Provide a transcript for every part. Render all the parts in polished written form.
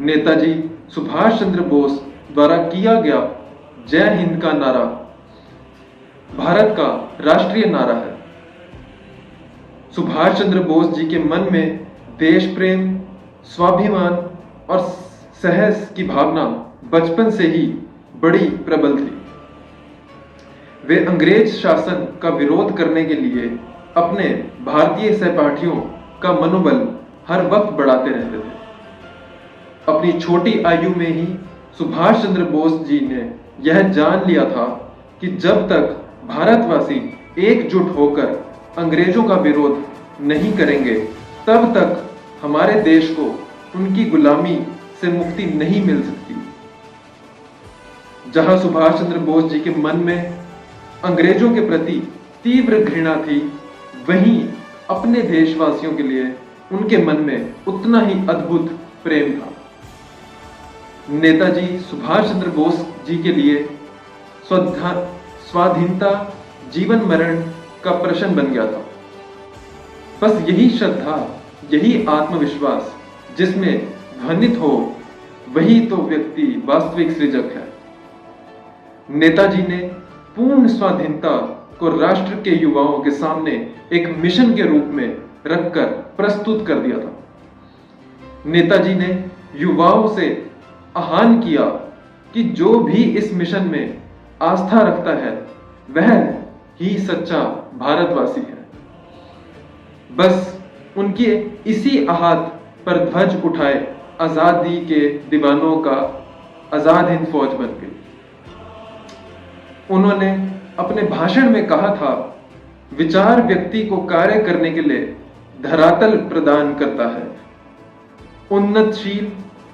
नेताजी सुभाष चंद्र बोस द्वारा किया गया जय हिंद का नारा भारत का राष्ट्रीय नारा है। सुभाष चंद्र बोस जी के मन में देश प्रेम, स्वाभिमान और साहस की भावना बचपन से ही बड़ी प्रबल थी। वे अंग्रेज शासन का विरोध करने के लिए अपने भारतीय सहपाठियों का मनोबल हर वक्त बढ़ाते रहते थे। अपनी छोटी आयु में ही सुभाष चंद्र बोस जी ने यह जान लिया था कि जब तक भारतवासी एकजुट होकर अंग्रेजों का विरोध नहीं करेंगे, तब तक हमारे देश को उनकी गुलामी से मुक्ति नहीं मिल सकती। जहां सुभाष चंद्र बोस जी के मन में अंग्रेजों के प्रति तीव्र घृणा थी, वहीं अपने देशवासियों के लिए उनके मन में उतना ही अद्भुत प्रेम था। नेताजी सुभाष चंद्र बोस जी के लिए स्वाधीनता जीवन मरण का प्रश्न बन गया था। बस यही श्रद्धा, यही आत्मविश्वास जिसमें ध्वनित हो, वही तो व्यक्ति वास्तविक सृजक है। नेताजी ने पूर्ण स्वाधीनता को राष्ट्र के युवाओं के सामने एक मिशन के रूप में रखकर प्रस्तुत कर दिया था। नेताजी ने युवाओं से आह्वान किया कि जो भी इस मिशन में आस्था रखता है, वह ही सच्चा भारतवासी है। बस उनके इसी आहत पर ध्वज उठाए आजादी के दीवानों का आजाद हिंद फौज बन गई। उन्होंने अपने भाषण में कहा था, विचार व्यक्ति को कार्य करने के लिए धरातल प्रदान करता है। उन्नतशील,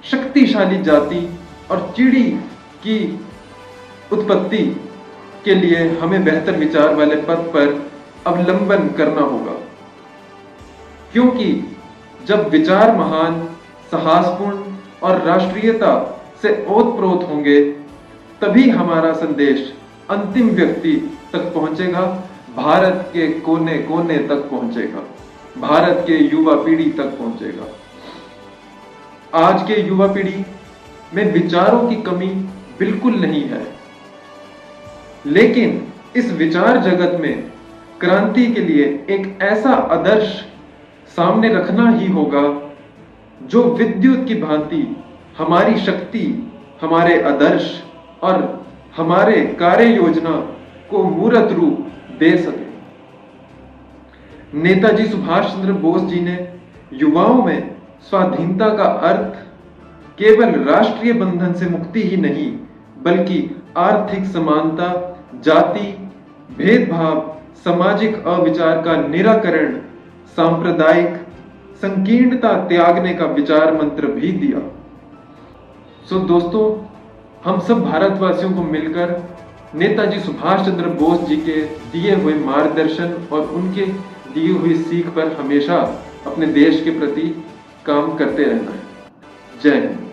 शक्तिशाली जाति और चिड़ी की उत्पत्ति के लिए हमें बेहतर विचार वाले पथ पर अवलंबन करना होगा, क्योंकि जब विचार महान, साहसपूर्ण और राष्ट्रीयता से ओतप्रोत होंगे, तभी हमारा संदेश अंतिम व्यक्ति तक पहुंचेगा, भारत के कोने कोने तक पहुंचेगा, भारत के युवा पीढ़ी तक पहुंचेगा। आज के युवा पीढ़ी में विचारों की कमी बिल्कुल नहीं है, लेकिन इस विचार जगत में क्रांति के लिए एक ऐसा आदर्श सामने रखना ही होगा जो विद्युत की भांति हमारी शक्ति, हमारे आदर्श और हमारे कार्य योजना को मूर्त रूप दे सके। नेताजी सुभाष चंद्र बोस जी ने युवाओं में स्वाधीनता का अर्थ केवल राष्ट्रीय बंधन से मुक्ति ही नहीं, बल्कि आर्थिक समानता, जाति भेदभाव, सामाजिक अविचार का निराकरण, सांप्रदायिक संकीर्णता त्यागने का विचार मंत्र भी दिया। सो दोस्तों, हम सब भारतवासियों को मिलकर नेताजी सुभाष चंद्र बोस जी के दिए हुए मार्गदर्शन और उनके दी हुई सीख पर हमेशा अपने देश के प्रति काम करते रहना है। जय हिंद।